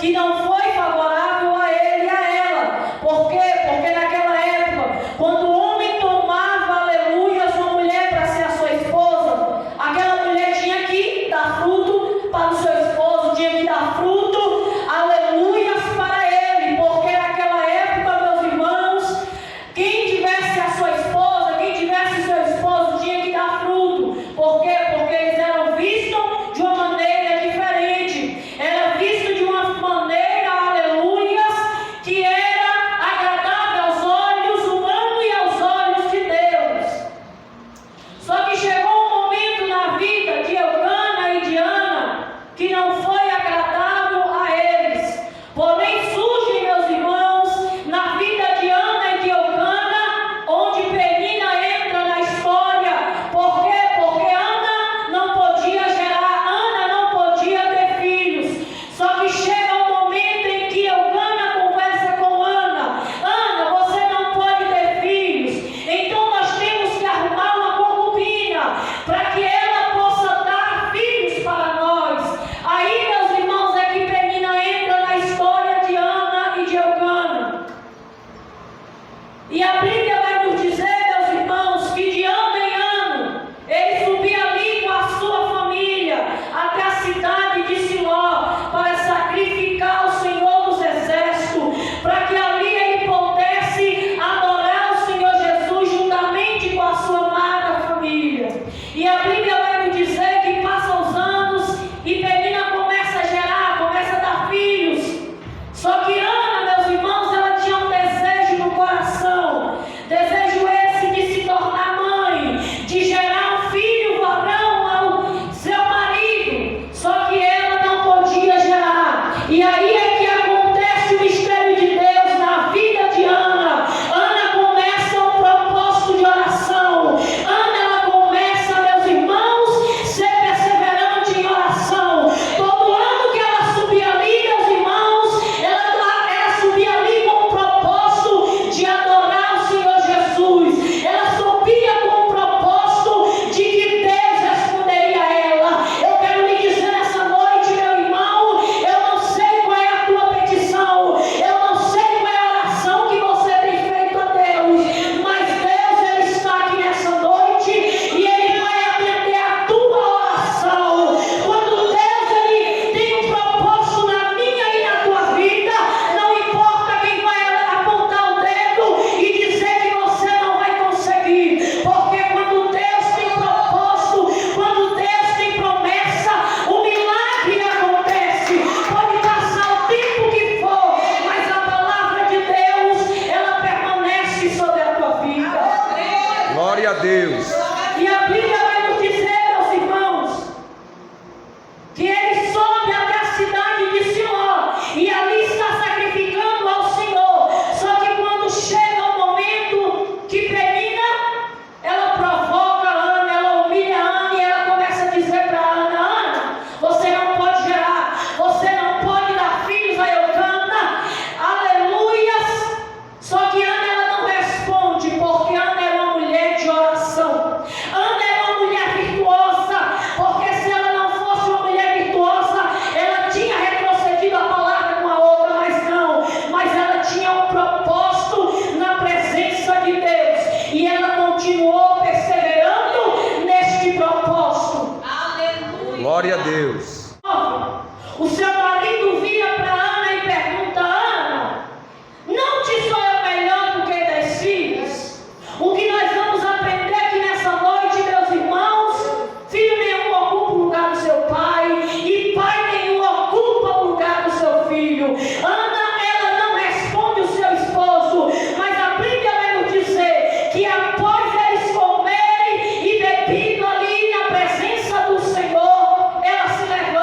que não foi favorável a ele e a ela. Por quê? Porque naquela época, quando o homem tomava, aleluia, sua mulher para ser a sua esposa, aquela mulher tinha que dar fruto para o seu esposo, tinha que dar fruto, aleluias, para ele, porque naquela época, meus irmãos, quem tivesse a sua esposa, quem tivesse seu esposo, tinha que dar fruto. Por quê? Porque eles eram vistos de uma maneira diferente, era visto de uma maneira, aleluias, que era agradável aos olhos humanos e aos olhos de Deus. Só que chegou um momento na vida de Eucana e de Ana que não foi agradável a eles. Porém, surge, meus irmãos, na vida de Ana e de Eucana, onde Penina entra na história. Por quê? Porque Ana não podia gerar, Ana não podia ter filhos. Só que chega um momento em que Eucana conversa com Ana: Ana, você não pode ter filhos, então nós temos que arrumar uma concubina para que ela possa dar filhos para nós. Aí, meus irmãos, é que Penina entra na história de Ana e de Eucana. E a Bíblia vai nos dizer, meus irmãos, que de ano em ano ele subia ali com a sua família até a cidade de Siló para sacrificar o Senhor dos Exércitos, para que ali ele pudesse adorar o Senhor Jesus juntamente com a sua amada família. E a Bíblia vai nos dizer que passam os anos e Penina começa a gerar, começa a dar filhos. Só que Ana, meus irmãos, ela tinha um desejo no coração, desejo esse de se tornar mãe, de gerar um filho varão ao seu marido. Só que ela não podia gerar. E aí é que acontece o mistério de Deus na vida de Ana. Ana começa um propósito de oração. Ana, ela começa, meus irmãos, ser perseverante em oração. Todo ano que ela subia ali, meus irmãos, ela subia ali com o propósito de adorar o Senhor Jesus. Ela subia com o propósito de que Deus responderia a ela. Eu quero lhe dizer nessa noite, meu irmão, eu não sei qual é a tua petição, eu não sei qual é a oração que você tem feito a Deus, mas Deus, Ele está aqui nessa noite e Ele vai atender a tua oração. Quando Deus, Ele tem um propósito na minha e na tua vida, não importa quem vai apontar o dedo e dizer que você não vai conseguir, porque quando Deus tem propósito, quando Deus tem promessa, o milagre acontece. Pode passar o tempo que for, mas a palavra de Deus, ela permanece sobre a tua vida. Glória a Deus. E a Bíblia vai nos dizer, meus irmãos, que ele sobe até a cidade de Siló e ali está sacrificando ao Senhor. Só que quando chega o momento que Penina, ela provoca Ana, ela humilha Ana e ela começa a dizer para Ana: Ana, você não pode gerar, você não pode dar filhos a Eucana, aleluias. Só que Ana, ela não responde, porque Ana era uma mulher de oração. Ana era uma mulher virtuosa, porque se ela não fosse uma mulher virtuosa, ela tinha retrocedido a palavra com a outra, mas não. Mas ela tinha um propósito na presença de Deus e ela continuou perseverando neste propósito. Glória a Deus. O seu marido vira para Ana e pergunta: Ana, não te sou eu melhor do que 10 filhos? O que nós vamos aprender aqui nessa noite, meus irmãos, filho nenhum ocupa o lugar do seu pai e pai nenhum ocupa o lugar do seu filho. Ana, ela não responde o seu esposo, mas a Bíblia vai nos dizer que após eles comerem e bebido ali na presença do Senhor, ela se levanta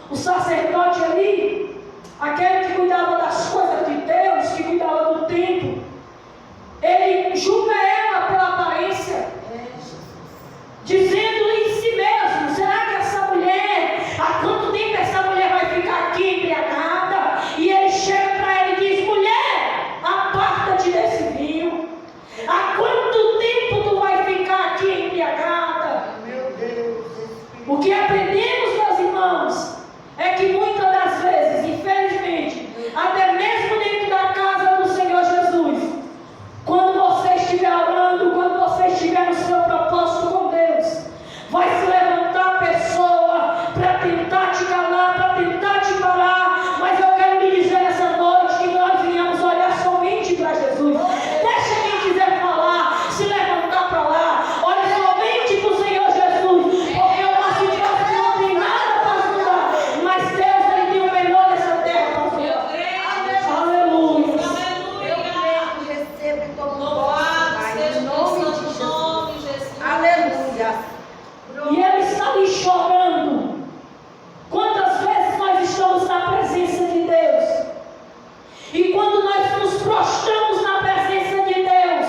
O sacerdote ali, aquele que cuidava das coisas de Deus, que cuidava do templo, ele julga ela pela aparência, dizendo em si mesmo: será que essa mulher, há quanto tempo essa mulher vai ficar aqui embriagada? E ele chega para ela e diz: mulher, aparta-te desse vinho. Há quanto tempo tu vai ficar aqui embriagada? Meu Deus. O que aprendemos, meus irmãos, é que muitas das vezes, infelizmente, até mesmo dentro da casa do Senhor Jesus, quando você estiver orando, quando você estiver no seu propósito com Deus, vai se levantar a pessoa para tentar te calar, para tentar te parar. Mas eu quero lhe dizer nessa noite que nós venhamos olhar somente para Jesus. Deixa quem quiser falar, se levantar para lá. Olhe somente para o Senhor Jesus, porque o nosso Deus não tem nada para mudar, mas Deus, Ele tem o melhor dessa terra para mudar. Aleluia. Eu creio, recebo e tomo posse, Pai, em nome de Jesus. Aleluia. E Ele está ali chorando. Quantas vezes nós estamos na presença de Deus, e quando nós nos prostramos na presença de Deus,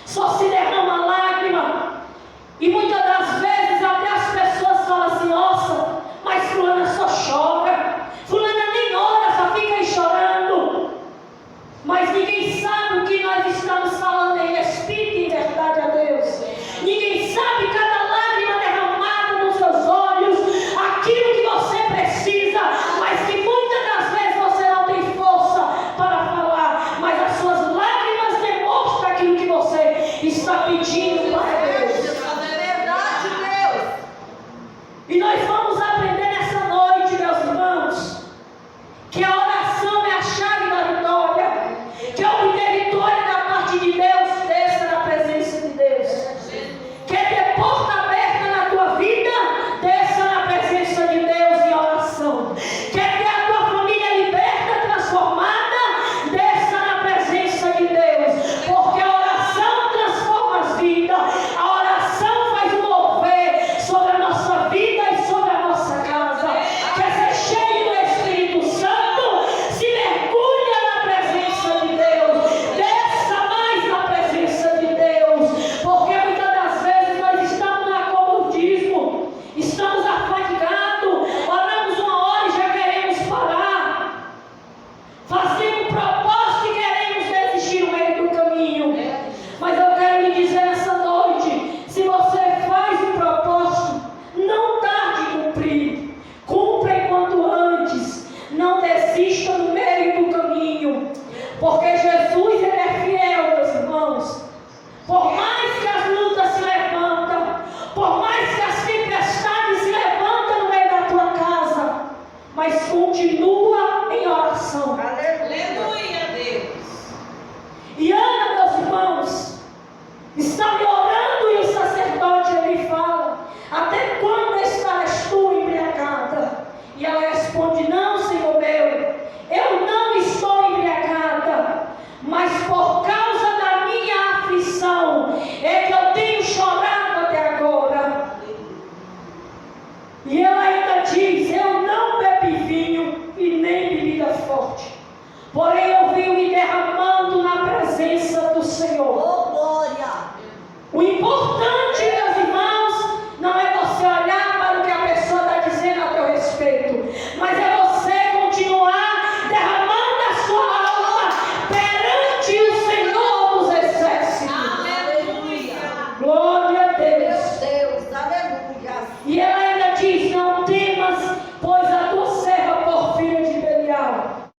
só se derrama lágrima. E muitas das vezes até as pessoas falam assim: nossa, mas fulana só chora, fulana nem ora, só fica aí chorando. Mas ninguém sabe o que nós estamos falando em espírito e em verdade a Deus. Ninguém sabe cada lágrima derramada nos seus olhos, aquilo que você precisa, mas que muitas das vezes você não tem força para falar, mas as suas lágrimas demonstram aquilo que você está pedindo para Deus. Verdade, Deus. E nós vamos aprender nessa noite, meus irmãos, que a oração é a chave da vitória, que obter vitória da parte de Deus, desça na presença de Deus. Quer ter porta aberta na tua vida? Desça na presença de Deus em oração. Quer ter a tua família liberta, transformada? Desça na presença de Deus, porque a oração transforma as vidas. A oração faz um mover sobre a nossa vida e sobre a nossa casa. Quer ser cheio do Espírito Santo? Se mergulha na presença de Deus. Desça mais na presença de Deus, porque muitas das vezes nós estamos no acomodismo, estamos afadigados, oramos uma hora e já queremos parar, fazemos propósito e queremos desistir no meio do caminho. Mas eu quero lhe dizer nessa noite: se você faz um propósito, não tarde em cumprir, cumpra enquanto antes, não desista no meio do caminho, porque Jesus, Ele é fiel, meus irmãos. Por mais que as lutas se levantam, por mais que as tempestades se levantam no meio da tua casa, mas continua em oração. Aleluia, Deus. E Ana, meus irmãos, está me orando, e o sacerdote ele fala: até quando estarás tu embriagada? E ela responde: não, Senhor meu, eu não estou embriagada, mas por causa da minha aflição é que eu tenho chorado até agora. E ela ainda diz: eu não bebi vinho e nem bebida forte, porém eu venho me derramando na presença do Senhor. Oh, glória. O importante, meus irmãos, não é você olhar para o que a pessoa está dizendo a teu respeito, mas é